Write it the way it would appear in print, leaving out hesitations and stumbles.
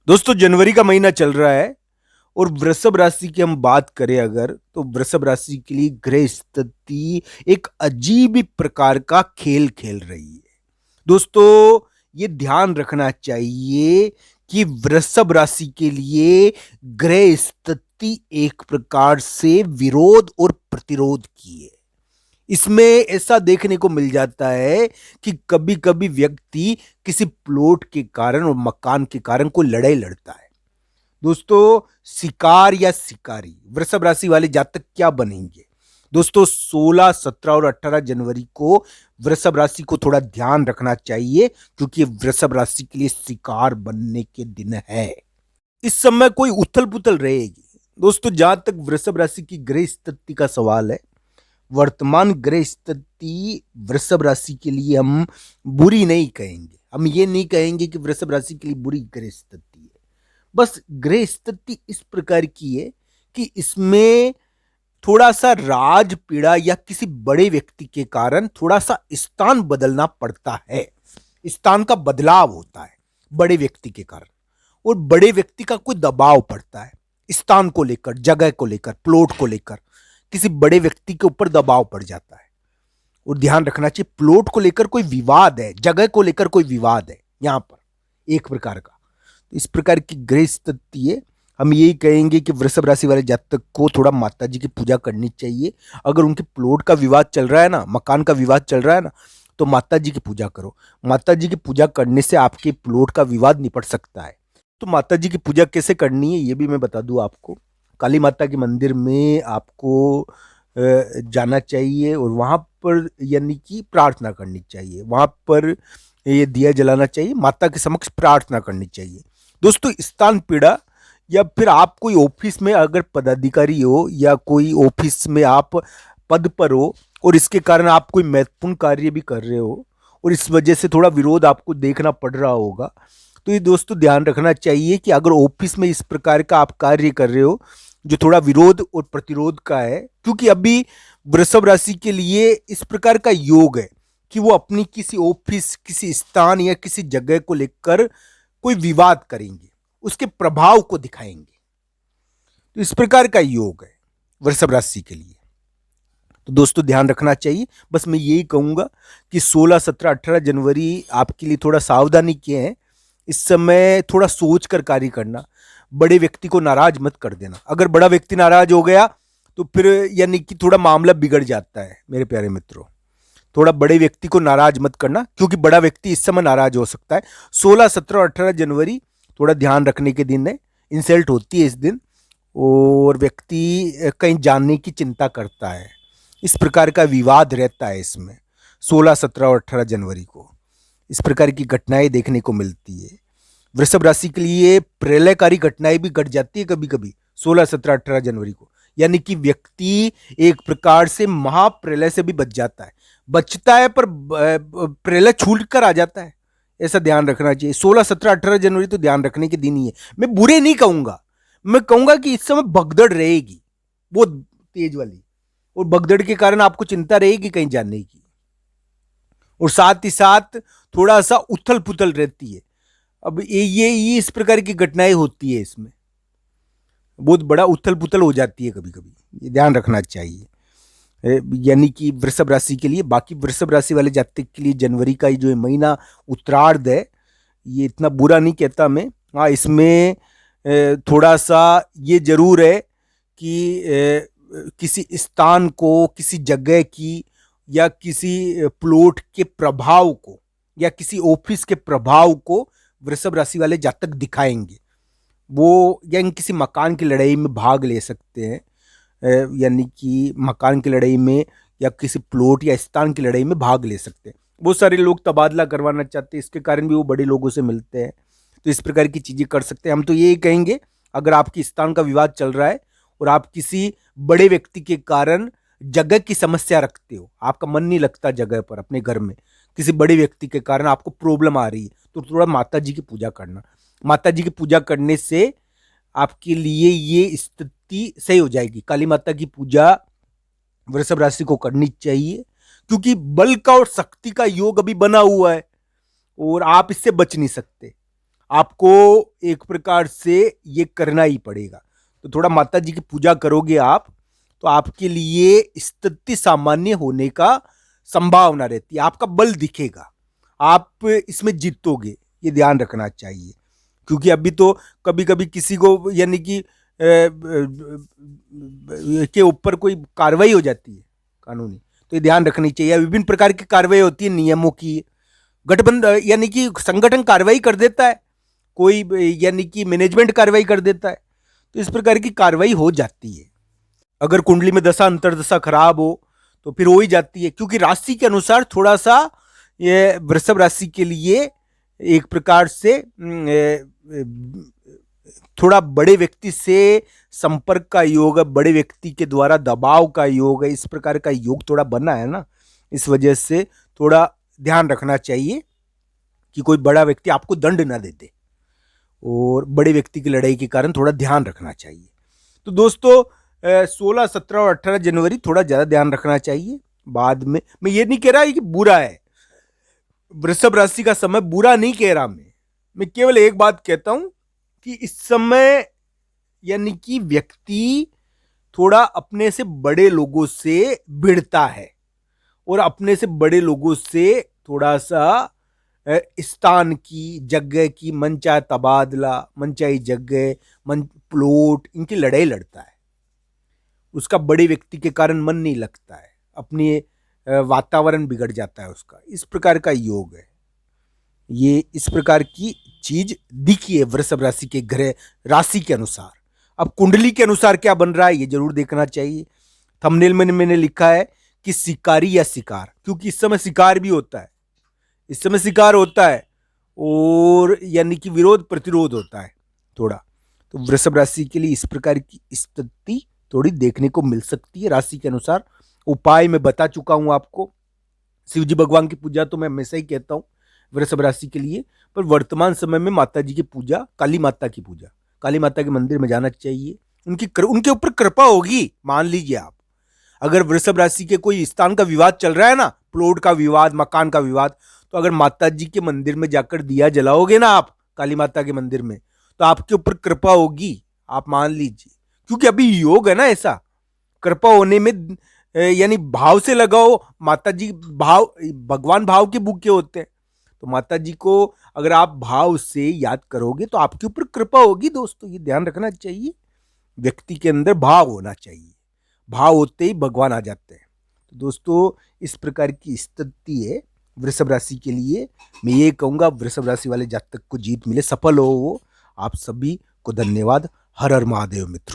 दोस्तों जनवरी का महीना चल रहा है और वृषभ राशि की हम बात करें अगर तो वृषभ राशि के लिए ग्रह स्थिति एक अजीब ही प्रकार का खेल खेल रही है। दोस्तों ये ध्यान रखना चाहिए कि वृषभ राशि के लिए ग्रह स्थिति एक प्रकार से विरोध और प्रतिरोध की है। इसमें ऐसा देखने को मिल जाता है कि कभी कभी व्यक्ति किसी प्लॉट के कारण और मकान के कारण कोई लड़ाई लड़ता है। दोस्तों शिकार या शिकारी वृषभ राशि वाले जातक क्या बनेंगे? दोस्तों 16, 17 और 18 जनवरी को वृषभ राशि को थोड़ा ध्यान रखना चाहिए क्योंकि वृषभ राशि के लिए शिकार बनने के दिन है। इस समय कोई उथल पुथल रहेगी। दोस्तों जहां तक वृषभ राशि की ग्रह स्थिति का सवाल है, वर्तमान ग्रह स्थिति वृषभ राशि के लिए हम बुरी नहीं कहेंगे। हम ये नहीं कहेंगे कि वृषभ राशि के लिए बुरी ग्रह स्थिति है। बस ग्रह स्थिति इस प्रकार की है कि इसमें थोड़ा सा राज पीड़ा या किसी बड़े व्यक्ति के कारण थोड़ा सा स्थान बदलना पड़ता है। स्थान का बदलाव होता है बड़े व्यक्ति के कारण, और बड़े व्यक्ति का कोई दबाव पड़ता है स्थान को लेकर, जगह को लेकर, प्लॉट को लेकर। किसी बड़े व्यक्ति के ऊपर दबाव पड़ जाता है। और ध्यान रखना चाहिए प्लॉट को लेकर कोई विवाद है, जगह को लेकर कोई विवाद है यहां पर एक प्रकार का। तो इस प्रकार की ग्रह स्थिति है। हम यही कहेंगे कि वृषभ राशि वाले जातक को थोड़ा माता जी की पूजा करनी चाहिए। अगर उनके प्लॉट का विवाद चल रहा है ना, मकान का विवाद चल रहा है ना, तो माता जी की पूजा करो। माता जी की पूजा करने से आपके प्लॉट का विवाद निपट सकता है। तो माता जी की पूजा कैसे करनी है ये भी मैं बता दूं आपको। काली माता के मंदिर में आपको जाना चाहिए और वहां पर यानी कि प्रार्थना करनी चाहिए। वहां पर ये दिया जलाना चाहिए, माता के समक्ष प्रार्थना करनी चाहिए। दोस्तों स्थान पीड़ा या फिर आप कोई ऑफिस में अगर पदाधिकारी हो या कोई ऑफिस में आप पद पर हो और इसके कारण आप कोई महत्वपूर्ण कार्य भी कर रहे हो और इस वजह से थोड़ा विरोध आपको देखना पड़ रहा होगा, तो ये दोस्तों ध्यान रखना चाहिए कि अगर ऑफिस में इस प्रकार का आप कार्य कर रहे हो जो थोड़ा विरोध और प्रतिरोध का है, क्योंकि अभी वृषभ राशि के लिए इस प्रकार का योग है कि वो अपनी किसी ऑफिस, किसी स्थान या किसी जगह को लेकर कोई विवाद करेंगे, उसके प्रभाव को दिखाएंगे। तो इस प्रकार का योग है वृषभ राशि के लिए। तो दोस्तों ध्यान रखना चाहिए। बस मैं यही कहूंगा कि 16, 17, 18 जनवरी आपके लिए थोड़ा सावधानी के हैं। इस समय थोड़ा सोच कर कार्य करना। बड़े व्यक्ति को नाराज मत कर देना। अगर बड़ा व्यक्ति नाराज हो गया तो फिर यानी कि थोड़ा मामला बिगड़ जाता है मेरे प्यारे मित्रों। थोड़ा बड़े व्यक्ति को नाराज मत करना क्योंकि बड़ा व्यक्ति इस समय नाराज हो सकता है। 16, 17 और 18 जनवरी थोड़ा ध्यान रखने के दिन है। इंसल्ट होती है इस दिन और व्यक्ति कहीं जाने की चिंता करता है। इस प्रकार का विवाद रहता है इसमें 16, 17 और 18 जनवरी को। इस प्रकार की घटनाएं देखने को मिलती है। वृषभ राशि के लिए प्रलयकारी घटनाएं भी घट जाती है कभी कभी 16, 17, 18 जनवरी को। यानी कि व्यक्ति एक प्रकार से महाप्रलय से भी बच जाता है, बचता है पर प्रलय छूट कर आ जाता है। ऐसा ध्यान रखना चाहिए। 16, 17, 18 जनवरी तो ध्यान रखने के दिन ही है। मैं बुरे नहीं कहूंगा, मैं कहूंगा कि इस समय भगदड़ रहेगी बहुत तेज वाली, और भगदड़ के कारण आपको चिंता रहेगी कहीं जाने की, और साथ ही साथ थोड़ा सा उथल पुथल रहती है। अब ये इस प्रकार की घटनाएं होती है, इसमें बहुत बड़ा उथल पुथल हो जाती है कभी कभी। ये ध्यान रखना चाहिए यानी कि वृषभ राशि के लिए। बाकी वृषभ राशि वाले जातक के लिए जनवरी का ये जो महीना उत्तरार्ध है, ये इतना बुरा नहीं कहता मैं। हाँ, इसमें थोड़ा सा ये जरूर है कि किसी स्थान को, किसी जगह की या किसी प्लॉट के प्रभाव को या किसी ऑफिस के प्रभाव को वृषभ राशि वाले जातक दिखाएंगे। वो या किसी मकान की लड़ाई में भाग ले सकते हैं, यानी कि मकान की लड़ाई में या किसी प्लॉट या स्थान की लड़ाई में भाग ले सकते हैं। बहुत सारे लोग तबादला करवाना चाहते हैं, इसके कारण भी वो बड़े लोगों से मिलते हैं। तो इस प्रकार की चीजें कर सकते हैं। हम तो यही कहेंगे अगर आपके स्थान का विवाद चल रहा है और आप किसी बड़े व्यक्ति के कारण जगह की समस्या रखते हो, आपका मन नहीं लगता जगह पर, अपने घर में किसी बड़े व्यक्ति के कारण आपको प्रॉब्लम आ रही है, तो थोड़ा माता जी की पूजा करना। माता जी की पूजा करने से आपके लिए ये स्थिति सही हो जाएगी। काली माता की पूजा वृषभ राशि को करनी चाहिए क्योंकि बल का और शक्ति का योग अभी बना हुआ है और आप इससे बच नहीं सकते। आपको एक प्रकार से ये करना ही पड़ेगा। तो थोड़ा माता जी की पूजा करोगे आप, तो आपके लिए स्थिति सामान्य होने का संभावना रहती है, आपका बल दिखेगा, आप इसमें जीतोगे, ये ध्यान रखना चाहिए। क्योंकि अभी तो कभी कभी किसी को यानी कि के ऊपर कोई कार्रवाई हो जाती है कानूनी, तो ये ध्यान रखनी चाहिए। विभिन्न प्रकार की कार्रवाई होती है नियमों की, गठबंधन यानी कि संगठन कार्रवाई कर देता है, कोई यानी कि मैनेजमेंट कार्रवाई कर देता है, तो इस प्रकार की कार्रवाई हो जाती है। अगर कुंडली में दशा अंतरदशा खराब हो तो फिर हो ही जाती है, क्योंकि राशि के अनुसार थोड़ा सा ये वृषभ राशि के लिए एक प्रकार से थोड़ा बड़े व्यक्ति से संपर्क का योग है, बड़े व्यक्ति के द्वारा दबाव का योग है, इस प्रकार का योग थोड़ा बना है ना, इस वजह से थोड़ा ध्यान रखना चाहिए कि कोई बड़ा व्यक्ति आपको दंड ना दे दे, और बड़े व्यक्ति की लड़ाई के कारण थोड़ा ध्यान रखना चाहिए। तो दोस्तों 16, 17 और 18 जनवरी थोड़ा ज़्यादा ध्यान रखना चाहिए। बाद में मैं ये नहीं कह रहा कि बुरा है, वृषभ राशि का समय बुरा नहीं कह रहा, मैं केवल एक बात कहता हूं कि इस समय यानी कि व्यक्ति थोड़ा अपने से बड़े लोगों से भिड़ता है, और अपने से बड़े लोगों से थोड़ा सा स्थान की, जगह की, मनचाहे तबादला, मनचाही जगह, मन प्लॉट, इनकी लड़ाई लड़ता है। उसका बड़े व्यक्ति के कारण मन नहीं लगता है, अपनी वातावरण बिगड़ जाता है उसका, इस प्रकार का योग है। ये इस प्रकार की चीज दिखी है वृषभ राशि के ग्रह राशि के अनुसार। अब कुंडली के अनुसार क्या बन रहा है ये जरूर देखना चाहिए। थंबनेल में मैंने लिखा है कि शिकारी या शिकार, क्योंकि इस समय शिकार भी होता है, इस समय शिकार होता है, और यानी कि विरोध प्रतिरोध होता है थोड़ा। तो वृषभ राशि के लिए इस प्रकार की स्थिति थोड़ी देखने को मिल सकती है राशि के अनुसार। उपाय मैं बता चुका हूं आपको, शिवजी भगवान की पूजा तो मैं हमेशा ही कहता हूं वृषभ राशि के लिए, पर वर्तमान समय में माता जी की पूजा, काली माता की पूजा, काली माता के मंदिर में जाना चाहिए, उनके ऊपर कृपा होगी। मान लीजिए आप अगर वृषभ राशि के कोई स्थान का विवाद चल रहा है ना, प्लॉट का विवाद, मकान का विवाद, तो अगर माता जी के मंदिर में जाकर दिया जलाओगे ना आप, काली माता के मंदिर में, तो आपके ऊपर कृपा होगी, आप मान लीजिए। क्योंकि अभी योग है ना ऐसा, कृपा होने में यानी भाव से लगाओ। माता जी भाव, भगवान भाव के भूखे होते हैं, तो माता जी को अगर आप भाव से याद करोगे तो आपके ऊपर कृपा होगी। दोस्तों ये ध्यान रखना चाहिए, व्यक्ति के अंदर भाव होना चाहिए, भाव होते ही भगवान आ जाते हैं। तो दोस्तों इस प्रकार की स्थिति है वृषभ राशि के लिए। मैं ये कहूँगा वृषभ राशि वाले जातक को जीत मिले, सफल हो वो। आप सभी को धन्यवाद। हर हर महादेव मित्रों।